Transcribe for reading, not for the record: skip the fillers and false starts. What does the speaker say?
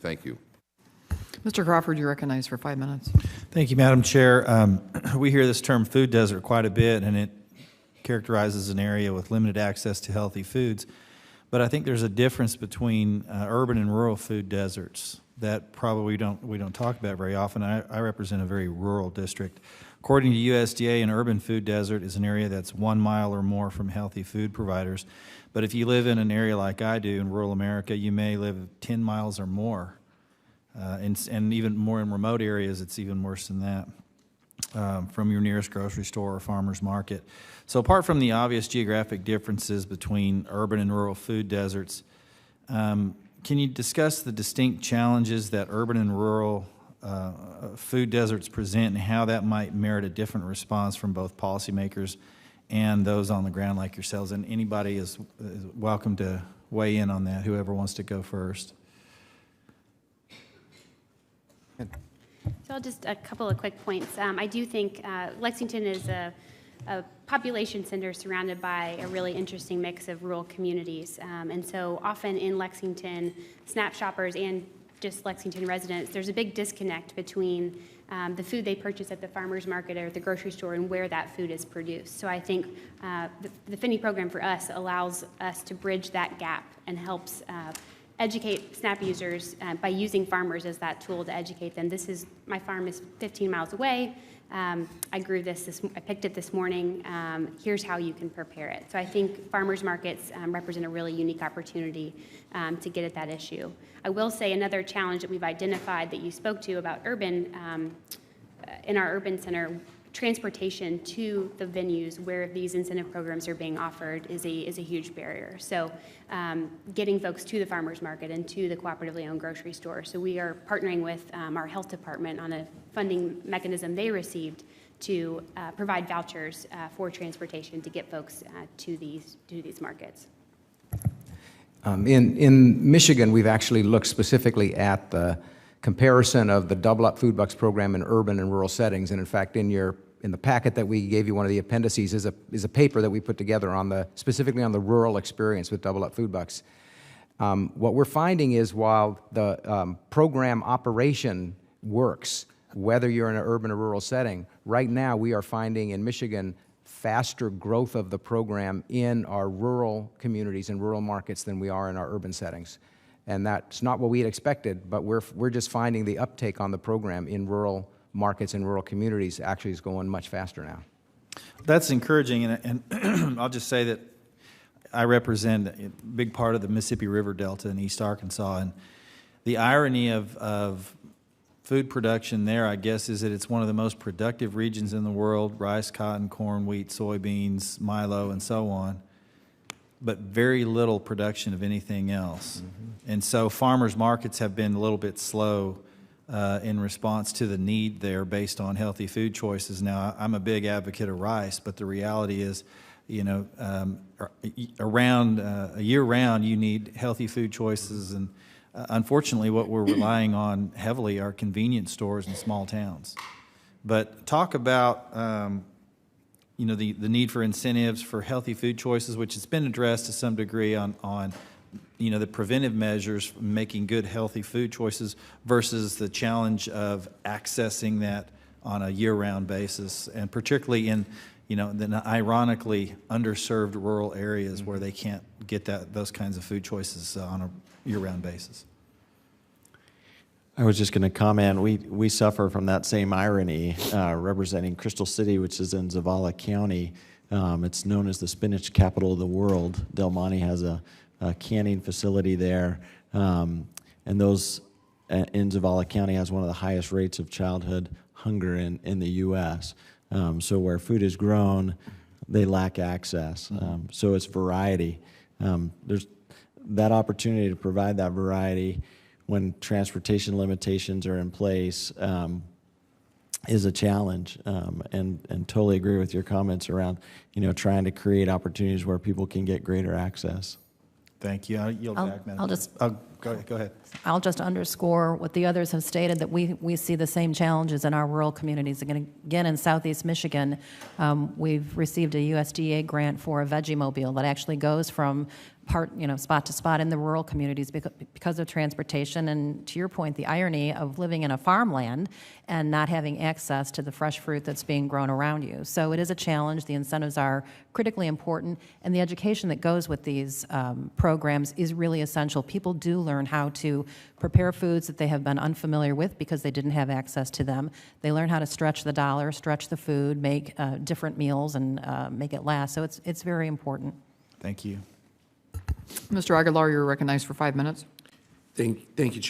Thank you. Mr. Crawford, you're recognized for 5 minutes. Thank you, Madam Chair. We hear this term food desert quite a bit, and it characterizes an area with limited access to healthy foods. But I think there's a difference between urban and rural food deserts that probably we don't talk about very often. I represent a very rural district. According to USDA, an urban food desert is an area that's 1 mile or more from healthy food providers. But if you live in an area like I do in rural America, you may live 10 miles or more. And even more in remote areas, it's even worse than that, from your nearest grocery store or farmer's market. So apart from the obvious geographic differences between urban and rural food deserts, can you discuss the distinct challenges that urban and rural food deserts present and how that might merit a different response from both policymakers and those on the ground like yourselves? And anybody is welcome to weigh in on that, whoever wants to go first. So just a couple of quick points. I do think Lexington is a population center surrounded by a really interesting mix of rural communities. And so often in Lexington, SNAP shoppers and just Lexington residents, there's a big disconnect between the food they purchase at the farmer's market or the grocery store and where that food is produced. So I think the Finney program for us allows us to bridge that gap and helps educate SNAP users by using farmers as that tool to educate them. My farm is 15 miles away. I grew this, I picked it this morning. Here's how you can prepare it. So I think farmers markets represent a really unique opportunity to get at that issue. I will say another challenge that we've identified that you spoke to about urban, in our urban center, transportation to the venues where these incentive programs are being offered is a huge barrier. So getting folks to the farmers market and to the cooperatively owned grocery store. So we are partnering with our health department on a funding mechanism they received to provide vouchers for transportation to get folks to these markets. In Michigan, we've actually looked specifically at the comparison of the Double Up Food Bucks program in urban and rural settings. And in fact, in the packet that we gave you, one of the appendices is a paper that we put together on specifically on the rural experience with Double Up Food Bucks. What we're finding is while the program operation works, whether you're in an urban or rural setting, right now we are finding in Michigan faster growth of the program in our rural communities and rural markets than we are in our urban settings. And that's not what we had expected, but we're just finding the uptake on the program in rural markets and rural communities actually is going much faster now. That's encouraging, and I'll just say that I represent a big part of the Mississippi River Delta in East Arkansas, and the irony of food production there, I guess, is that it's one of the most productive regions in the world: rice, cotton, corn, wheat, soybeans, Milo, and so on, but very little production of anything else. Mm-hmm. And so farmers markets have been a little bit slow in response to the need there based on healthy food choices. Now, I'm a big advocate of rice, but the reality is, year-round, you need healthy food choices, and unfortunately, what we're relying on heavily are convenience stores in small towns. But talk about the need for incentives for healthy food choices, which has been addressed to some degree on the preventive measures, making good, healthy food choices versus the challenge of accessing that on a year-round basis, and particularly in, the ironically underserved rural areas where they can't get those kinds of food choices on a year-round basis. I was just going to comment, we suffer from that same irony, representing Crystal City, which is in Zavala County. It's known as the spinach capital of the world. Del Monte has a canning facility there, and those in Zavala County has one of the highest rates of childhood hunger in the U.S. So where food is grown, they lack access. So it's variety. There's that opportunity to provide that variety when transportation limitations are in place is a challenge, and totally agree with your comments around trying to create opportunities where people can get greater access. Thank you. I'll yield back, Madam. I'll just go ahead. I'll just underscore what the others have stated, that we see the same challenges in our rural communities. Again, in southeast Michigan, we've received a USDA grant for a Vegemobile that actually goes from spot to spot in the rural communities because of transportation, and to your point, the irony of living in a farmland and not having access to the fresh fruit that's being grown around you. So it is a challenge. The incentives are critically important, and the education that goes with these programs is really essential. People do learn how to prepare foods that they have been unfamiliar with because they didn't have access to them. They learn how to stretch the dollar, stretch the food, make different meals, and make it last. So it's very important. Thank you. Mr. Aguilar, you're recognized for 5 minutes. Thank you, Chair.